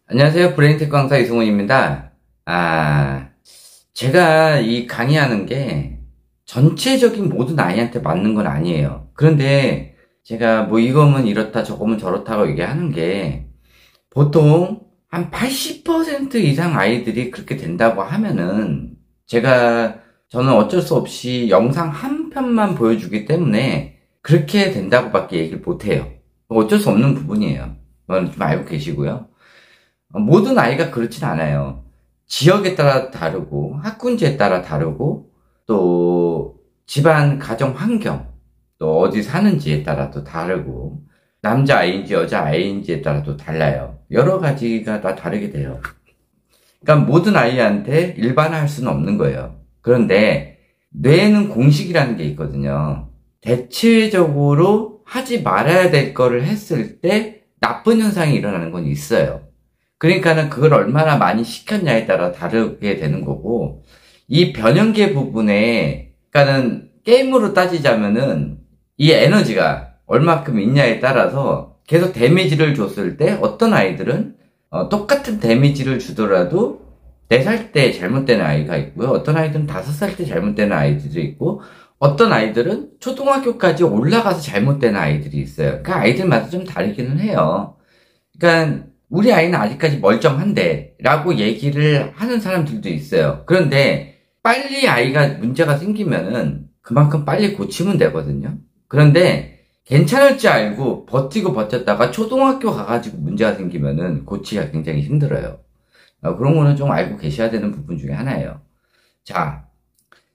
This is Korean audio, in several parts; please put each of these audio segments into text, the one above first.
안녕하세요. 브레인테크 강사 이승훈입니다. 제가 이 강의하는 게 전체적인 모든 아이한테 맞는 건 아니에요. 그런데 제가 뭐 이거면 이렇다 저거면 저렇다고 얘기하는 게 보통 한 80% 이상 아이들이 그렇게 된다고 하면은 저는 어쩔 수 없이 영상 한 편만 보여주기 때문에 그렇게 된다고밖에 얘기를 못해요. 어쩔 수 없는 부분이에요. 그건 좀 알고 계시고요. 모든 아이가 그렇진 않아요. 지역에 따라 다르고, 학군지에 따라 다르고, 또 집안 가정 환경, 또 어디 사는지에 따라 또 다르고, 남자아이인지 여자아이인지에 따라 또 달라요. 여러 가지가 다 다르게 돼요. 그러니까 모든 아이한테 일반화할 수는 없는 거예요. 그런데 뇌에는 공식이라는 게 있거든요. 대체적으로 하지 말아야 될 거를 했을 때 나쁜 현상이 일어나는 건 있어요. 그러니까는 그걸 얼마나 많이 시켰냐에 따라 다르게 되는 거고, 이 변형계 부분에, 그러니까는 게임으로 따지자면은 이 에너지가 얼마큼 있냐에 따라서 계속 데미지를 줬을 때 어떤 아이들은 똑같은 데미지를 주더라도 4살 때 잘못되는 아이가 있고요. 어떤 아이들은 5살 때 잘못되는 아이들이 있고, 어떤 아이들은 초등학교까지 올라가서 잘못되는 아이들이 있어요. 그러니까 아이들마다 좀 다르기는 해요. 그러니까 우리 아이는 아직까지 멀쩡한데 라고 얘기를 하는 사람들도 있어요. 그런데 빨리 아이가 문제가 생기면은 그만큼 빨리 고치면 되거든요. 그런데 괜찮을 줄 알고 버티고 버텼다가 초등학교 가가지고 문제가 생기면은 고치기가 굉장히 힘들어요. 그런 거는 좀 알고 계셔야 되는 부분 중에 하나예요. 자,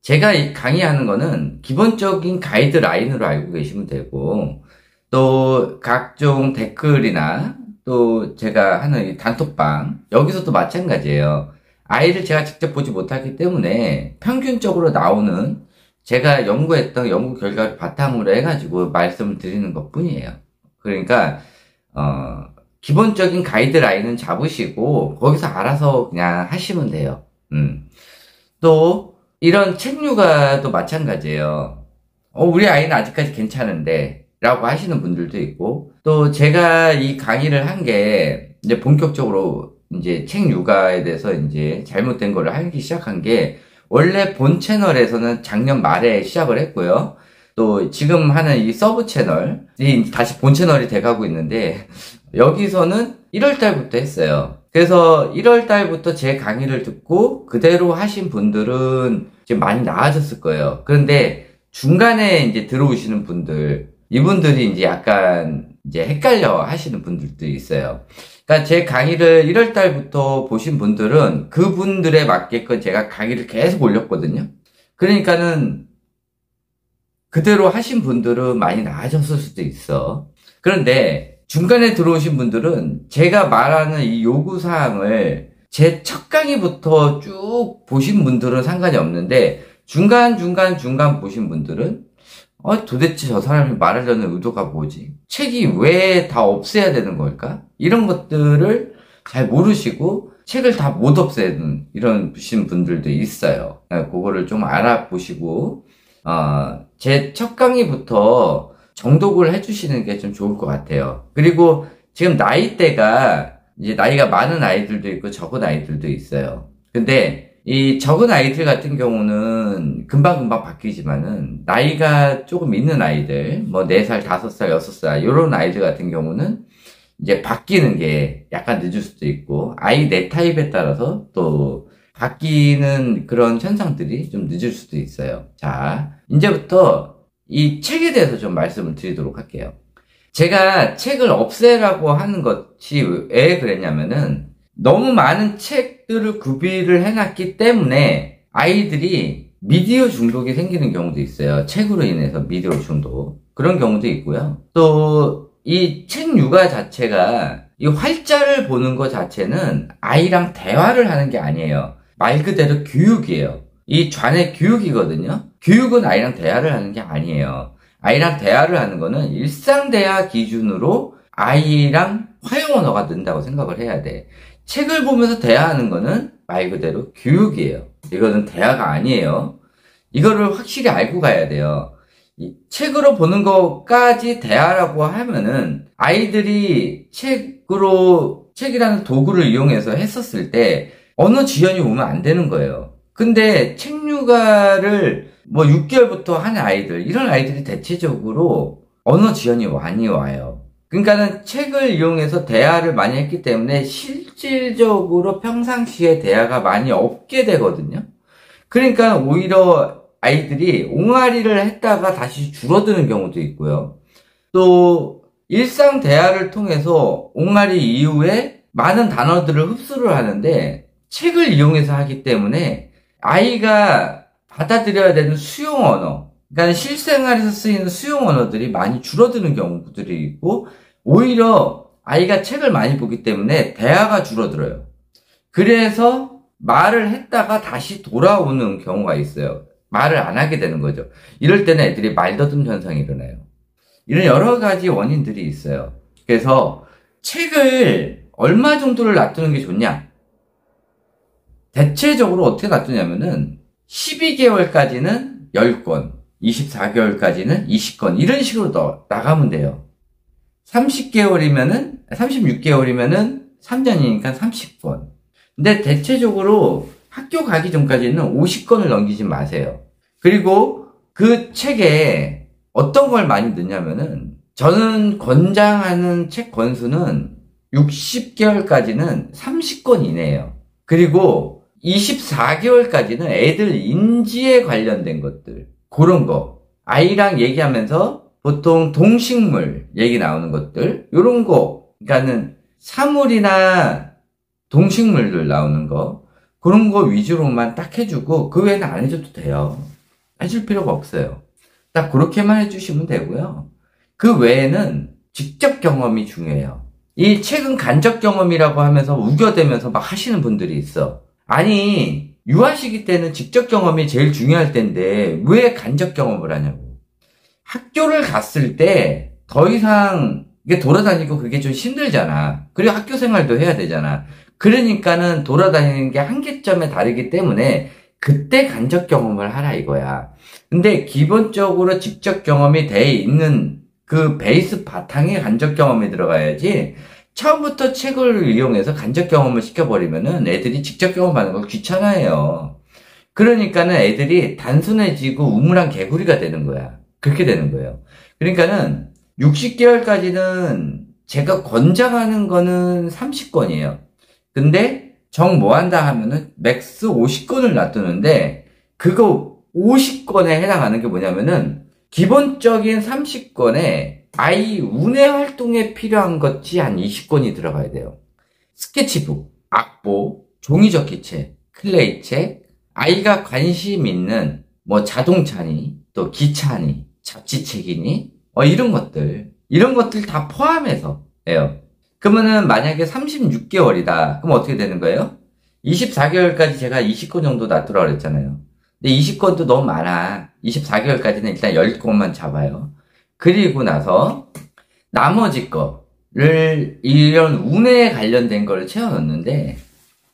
제가 강의하는 거는 기본적인 가이드라인으로 알고 계시면 되고, 또 각종 댓글이나 또 제가 하는 이 단톡방, 여기서도 마찬가지예요. 아이를 제가 직접 보지 못하기 때문에 평균적으로 나오는 제가 연구했던 연구 결과를 바탕으로 해가지고 말씀을 드리는 것 뿐이에요. 그러니까, 기본적인 가이드라인은 잡으시고, 거기서 알아서 그냥 하시면 돼요. 또, 이런 책류가도 마찬가지예요. 우리 아이는 아직까지 괜찮은데, 라고 하시는 분들도 있고, 또 제가 이 강의를 한 게, 이제 본격적으로 이제 책 육아에 대해서 이제 잘못된 거를 하기 시작한 게, 원래 본 채널에서는 작년 말에 시작을 했고요. 또 지금 하는 이 서브 채널이 다시 본 채널이 돼가고 있는데, 여기서는 1월 달부터 했어요. 그래서 1월 달부터 제 강의를 듣고 그대로 하신 분들은 지금 많이 나아졌을 거예요. 그런데 중간에 이제 들어오시는 분들, 이분들이 이제 약간 이제 헷갈려 하시는 분들도 있어요. 그러니까 제 강의를 1월 달부터 보신 분들은 그분들에 맞게끔 제가 강의를 계속 올렸거든요. 그러니까는 그대로 하신 분들은 많이 나아졌을 수도 있어. 그런데 중간에 들어오신 분들은 제가 말하는 이 요구사항을 제 첫 강의부터 쭉 보신 분들은 상관이 없는데 중간 보신 분들은 도대체 저 사람이 말하려는 의도가 뭐지? 책이 왜 다 없애야 되는 걸까? 이런 것들을 잘 모르시고 책을 다 못 없애는 이런 분들도 있어요. 그거를 좀 알아보시고 제 첫 강의부터 정독을 해주시는 게 좀 좋을 것 같아요. 그리고 지금 나이대가 이제 나이가 많은 아이들도 있고 적은 아이들도 있어요. 근데 이 적은 아이들 같은 경우는 금방금방 바뀌지만은 나이가 조금 있는 아이들, 뭐 4살, 5살, 6살 이런 아이들 같은 경우는 이제 바뀌는 게 약간 늦을 수도 있고 아이 내 타입에 따라서 또 바뀌는 그런 현상들이 좀 늦을 수도 있어요. 자, 이제부터 이 책에 대해서 좀 말씀을 드리도록 할게요. 제가 책을 없애라고 하는 것이 왜 그랬냐면은 너무 많은 책들을 구비를 해놨기 때문에 아이들이 미디어 중독이 생기는 경우도 있어요. 책으로 인해서 미디어 중독. 그런 경우도 있고요. 또 이 책 육아 자체가 이 활자를 보는 것 자체는 아이랑 대화를 하는 게 아니에요. 말 그대로 교육이에요. 이 좌뇌 교육이거든요. 교육은 아이랑 대화를 하는 게 아니에요. 아이랑 대화를 하는 거는 일상 대화 기준으로 아이랑 화용 언어가 는다고 생각을 해야 돼. 책을 보면서 대화하는 거는 말 그대로 교육이에요. 이거는 대화가 아니에요. 이거를 확실히 알고 가야 돼요. 이 책으로 보는 것까지 대화라고 하면은 아이들이 책으로 책이라는 도구를 이용해서 했었을 때 언어 지연이 오면 안 되는 거예요. 근데 책육아를 뭐 6개월부터 하는 아이들, 이런 아이들이 대체적으로 언어 지연이 많이 와요. 그러니까는 책을 이용해서 대화를 많이 했기 때문에 실질적으로 평상시에 대화가 많이 없게 되거든요. 그러니까 오히려 아이들이 옹알이를 했다가 다시 줄어드는 경우도 있고요. 또 일상 대화를 통해서 옹알이 이후에 많은 단어들을 흡수를 하는데 책을 이용해서 하기 때문에 아이가 받아들여야 되는 수용 언어, 그러니까 실생활에서 쓰이는 수용 언어들이 많이 줄어드는 경우들이 있고, 오히려 아이가 책을 많이 보기 때문에 대화가 줄어들어요. 그래서 말을 했다가 다시 돌아오는 경우가 있어요. 말을 안 하게 되는 거죠. 이럴 때는 애들이 말더듬 현상이 일어나요. 이런 여러 가지 원인들이 있어요. 그래서 책을 얼마 정도를 놔두는 게 좋냐? 대체적으로 어떻게 놔두냐면은 12개월까지는 10권, 24개월까지는 20권, 이런 식으로 나가면 돼요. 36개월이면은 3년이니까 30권. 근데 대체적으로 학교 가기 전까지는 50권을 넘기지 마세요. 그리고 그 책에 어떤 걸 많이 넣냐면은, 저는 권장하는 책 권수는 60개월까지는 30권 이내예요. 그리고 24개월까지는 애들 인지에 관련된 것들, 그런 거, 아이랑 얘기하면서 보통 동식물 얘기 나오는 것들, 요런 거, 그러니까는 사물이나 동식물들 나오는 거, 그런 거 위주로만 딱 해주고 그 외에는 안 해줘도 돼요. 해줄 필요가 없어요. 딱 그렇게만 해주시면 되고요. 그 외에는 직접 경험이 중요해요. 이 책은 간접 경험이라고 하면서 우겨대면서 막 하시는 분들이 있어. 아니, 유아시기 때는 직접 경험이 제일 중요할 텐데 왜 간접 경험을 하냐고. 학교를 갔을 때 더 이상 이게 돌아다니고 그게 좀 힘들잖아. 그리고 학교 생활도 해야 되잖아. 그러니까는 돌아다니는 게 한계점에 다르기 때문에 그때 간접 경험을 하라 이거야. 근데 기본적으로 직접 경험이 돼 있는 그 베이스 바탕에 간접 경험이 들어가야지, 처음부터 책을 이용해서 간접 경험을 시켜버리면은 애들이 직접 경험하는 걸 귀찮아해요. 그러니까는 애들이 단순해지고 우물안 개구리가 되는 거야. 그렇게 되는 거예요. 그러니까는 60개월까지는 제가 권장하는 거는 30권이에요. 근데 정 뭐 한다 하면은 맥스 50권을 놔두는데, 그거 50권에 해당하는 게 뭐냐면은 기본적인 30권에 아이 운해 활동에 필요한 것이 한 20권이 들어가야 돼요. 스케치북, 악보, 종이접기책, 클레이책, 아이가 관심 있는 뭐 자동차니, 또 기차니, 잡지책이니, 이런 것들 다 포함해서 해요. 그러면은 만약에 36개월이다. 그럼 어떻게 되는 거예요? 24개월까지 제가 20권 정도 놔두라고 그랬잖아요. 근데 20권도 너무 많아. 24개월까지는 일단 10권만 잡아요. 그리고 나서 나머지 거를 이런 운에 관련된 거를 채워 넣는데,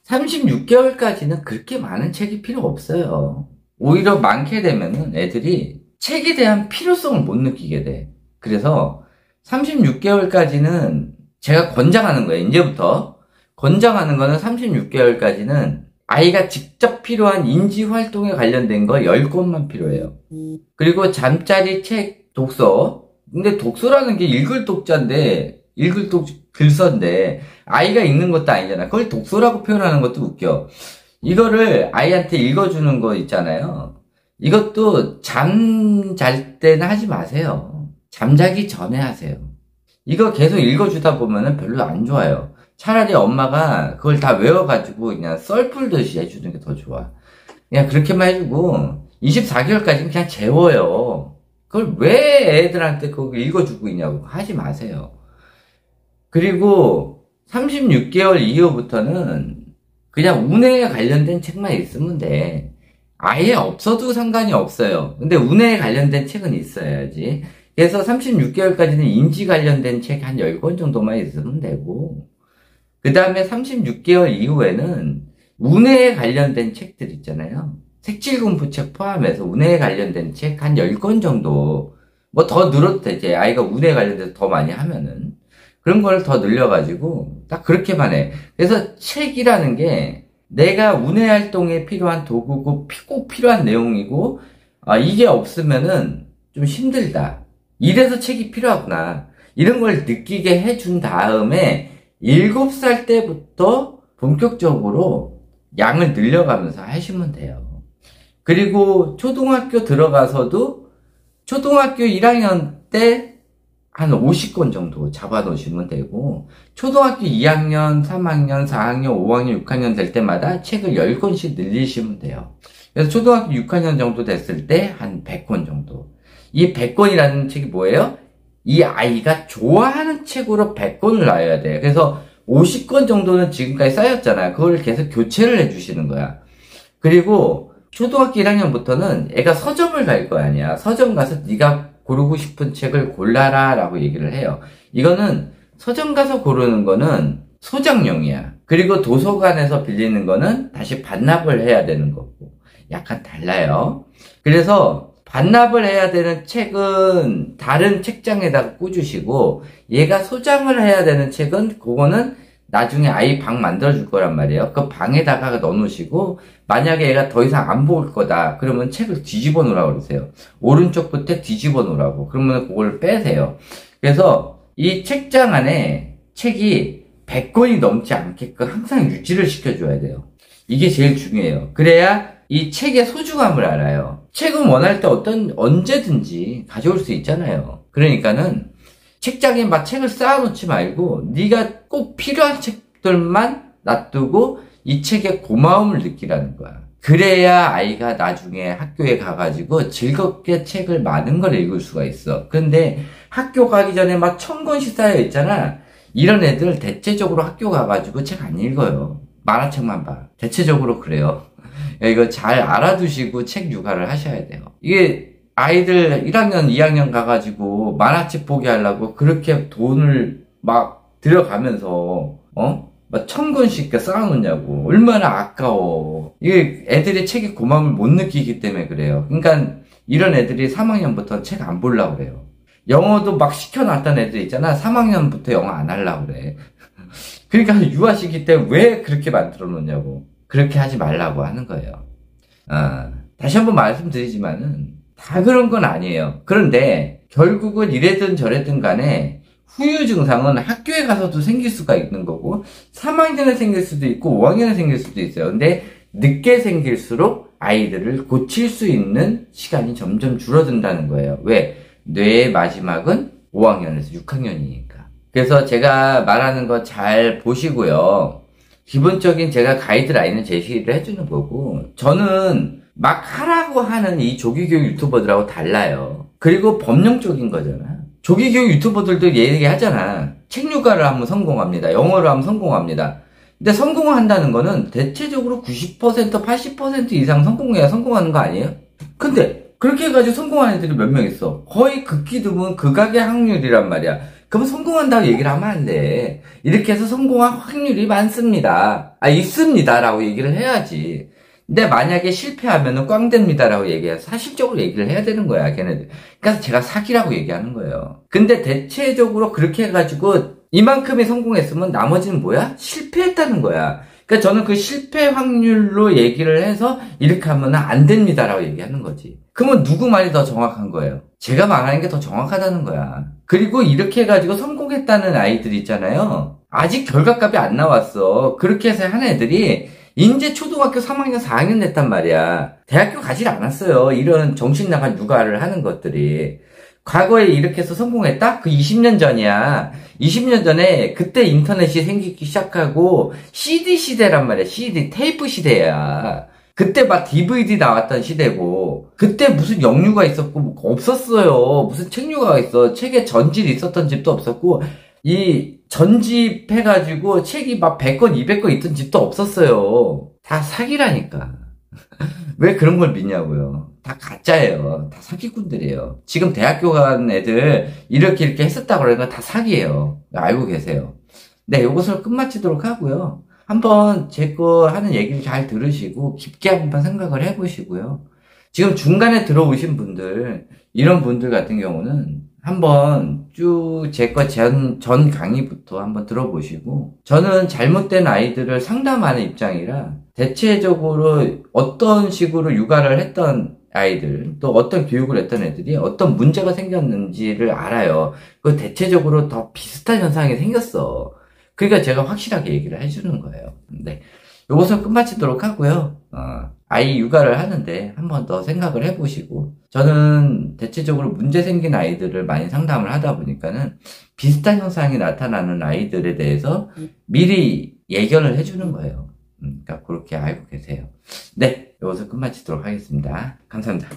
36개월까지는 그렇게 많은 책이 필요 없어요. 오히려 많게 되면은 애들이 책에 대한 필요성을 못 느끼게 돼. 그래서 36개월까지는 제가 권장하는 거예요. 이제부터 권장하는 거는 36개월까지는 아이가 직접 필요한 인지 활동에 관련된 거 10권만 필요해요. 그리고 잠자리 책, 독서. 근데 독서라는 게 읽을 글서인데 아이가 읽는 것도 아니잖아. 그걸 독서라고 표현하는 것도 웃겨. 이거를 아이한테 읽어주는 거 있잖아요. 이것도 잠잘 때는 하지 마세요. 잠자기 전에 하세요. 이거 계속 읽어주다 보면은 별로 안 좋아요. 차라리 엄마가 그걸 다 외워가지고 그냥 썰 풀듯이 해주는 게 더 좋아. 그냥 그렇게만 해주고 24개월까지는 그냥 재워요. 그걸 왜 애들한테 그걸 읽어주고 있냐고 하지 마세요. 그리고 36개월 이후부터는 그냥 운해에 관련된 책만 있으면 돼. 아예 없어도 상관이 없어요. 근데 운해에 관련된 책은 있어야지. 그래서 36개월까지는 인지 관련된 책 한 10권 정도만 있으면 되고, 그 다음에 36개월 이후에는 운해에 관련된 책들 있잖아요. 색칠공부책 포함해서 운해에 관련된 책 한 10권 정도, 뭐 더 늘어도 되지. 아이가 운해에 관련돼서 더 많이 하면은. 그런 걸 더 늘려가지고 딱 그렇게만 해. 그래서 책이라는 게 내가 운회 활동에 필요한 도구고 꼭 필요한 내용이고 이게 없으면은 좀 힘들다. 이래서 책이 필요하구나. 이런 걸 느끼게 해준 다음에 7살 때부터 본격적으로 양을 늘려가면서 하시면 돼요. 그리고 초등학교 들어가서도 초등학교 1학년 때 한 50권 정도 잡아 놓으시면 되고, 초등학교 2학년, 3학년, 4학년, 5학년, 6학년 될 때마다 책을 10권씩 늘리시면 돼요. 그래서 초등학교 6학년 정도 됐을 때 한 100권 정도. 이 100권이라는 책이 뭐예요? 이 아이가 좋아하는 책으로 100권을 놔야 돼요. 그래서 50권 정도는 지금까지 쌓였잖아요. 그걸 계속 교체를 해주시는 거야. 그리고 초등학교 1학년부터는 애가 서점을 갈 거 아니야. 서점 가서 네가 고르고 싶은 책을 골라라 라고 얘기를 해요. 이거는 서점 가서 고르는 거는 소장용이야. 그리고 도서관에서 빌리는 거는 다시 반납을 해야 되는 거고 약간 달라요. 그래서 반납을 해야 되는 책은 다른 책장에다가 꽂으시고, 얘가 소장을 해야 되는 책은 그거는 나중에 아이 방 만들어줄 거란 말이에요. 그 방에다가 넣어놓으시고, 만약에 얘가 더 이상 안 볼 거다 그러면 책을 뒤집어 놓으라고 그러세요. 오른쪽 끝에 뒤집어 놓으라고. 그러면 그걸 빼세요. 그래서 이 책장 안에 책이 100권이 넘지 않게끔 항상 유지를 시켜줘야 돼요. 이게 제일 중요해요. 그래야 이 책의 소중함을 알아요. 책은 원할 때 언제든지 가져올 수 있잖아요. 그러니까는 책장에 막 책을 쌓아놓지 말고 네가 꼭 필요한 책들만 놔두고 이 책의 고마움을 느끼라는 거야. 그래야 아이가 나중에 학교에 가가지고 즐겁게 책을 많은 걸 읽을 수가 있어. 근데 학교 가기 전에 막 1000권씩 쌓여 있잖아. 이런 애들 대체적으로 학교 가가지고 책 안 읽어요. 만화책만 봐. 대체적으로 그래요. 이거 잘 알아두시고 책 육아를 하셔야 돼요. 이게 아이들 1학년, 2학년 가가지고 만화책 보게 하려고 그렇게 돈을 막 들여가면서 막 1000권씩 쌓아놓냐고. 얼마나 아까워. 이게 애들이 책의 고마움을 못 느끼기 때문에 그래요. 그러니까 이런 애들이 3학년부터 책 안 보려고 그래요. 영어도 막 시켜놨던 애들 있잖아. 3학년부터 영어 안 하려고 그래. 그러니까 유아 시기 때 왜 그렇게 만들어 놓냐고. 그렇게 하지 말라고 하는 거예요. 다시 한번 말씀드리지만은 다 그런 건 아니에요. 그런데 결국은 이래든 저래든 간에 후유 증상은 학교에 가서도 생길 수가 있는 거고 3학년에 생길 수도 있고 5학년에 생길 수도 있어요. 근데 늦게 생길수록 아이들을 고칠 수 있는 시간이 점점 줄어든다는 거예요. 왜? 뇌의 마지막은 5학년에서 6학년이니까. 그래서 제가 말하는 거 잘 보시고요. 기본적인 제가 가이드라인을 제시를 해주는 거고, 저는 막 하라고 하는 이 조기교육 유튜버들하고 달라요. 그리고 법령적인 거잖아. 조기교육 유튜버들도 얘기하잖아. 책 육아를 하면 성공합니다. 영어를 하면 성공합니다. 근데 성공한다는 거는 대체적으로 90%, 80% 이상 성공해야 성공하는 거 아니에요? 근데 그렇게 해가지고 성공한 애들이 몇 명 있어. 거의 극히 드문 극악의 확률이란 말이야. 그럼 성공한다고 얘기를 하면 안 돼. 이렇게 해서 성공한 확률이 많습니다. 있습니다. 라고 얘기를 해야지. 근데 만약에 실패하면은 꽝됩니다. 라고 얘기해서 사실적으로 얘기를 해야 되는 거야, 걔네들. 그래서 제가 사기라고 얘기하는 거예요. 근데 대체적으로 그렇게 해가지고 이만큼이 성공했으면 나머지는 뭐야? 실패했다는 거야. 그러니까 저는 그 실패 확률로 얘기를 해서 이렇게 하면 안 됩니다. 라고 얘기하는 거지. 그러면 누구 말이 더 정확한 거예요? 제가 말하는 게 더 정확하다는 거야. 그리고 이렇게 해가지고 성공했다는 아이들 있잖아요. 아직 결과값이 안 나왔어. 그렇게 해서 한 애들이 이제 초등학교 3학년, 4학년 됐단 말이야. 대학교 가지 않았어요. 이런 정신 나간 육아를 하는 것들이. 과거에 이렇게 해서 성공했다? 그 20년 전이야. 20년 전에 그때 인터넷이 생기기 시작하고 CD 시대란 말이야. CD 테이프 시대야. 그때 막 DVD 나왔던 시대고, 그때 무슨 영유가 있었고 뭐 없었어요. 무슨 책유가가 있어. 책에 전집이 있었던 집도 없었고, 이 전집해가지고 책이 막 100권, 200권 있던 집도 없었어요. 다 사기라니까. 왜 그런 걸 믿냐고요. 다 가짜예요. 다 사기꾼들이에요. 지금 대학교 간 애들 이렇게 했었다고 그러는 건 다 사기예요. 알고 계세요. 네, 요것을 끝마치도록 하고요. 한번 제 거 하는 얘기를 잘 들으시고 깊게 한번 생각을 해보시고요. 지금 중간에 들어오신 분들, 이런 분들 같은 경우는 한번 쭉 제 거 전 강의부터 한번 들어보시고, 저는 잘못된 아이들을 상담하는 입장이라 대체적으로 어떤 식으로 육아를 했던 아이들, 또 어떤 교육을 했던 애들이 어떤 문제가 생겼는지를 알아요. 그 대체적으로 더 비슷한 현상이 생겼어. 그러니까 제가 확실하게 얘기를 해주는 거예요. 네. 요것을 끝마치도록 하고요. 아이 육아를 하는데 한 번 더 생각을 해보시고, 저는 대체적으로 문제 생긴 아이들을 많이 상담을 하다 보니까는 비슷한 현상이 나타나는 아이들에 대해서 미리 예견을 해주는 거예요. 그러니까 그렇게 알고 계세요. 네, 이것을 끝마치도록 하겠습니다. 감사합니다.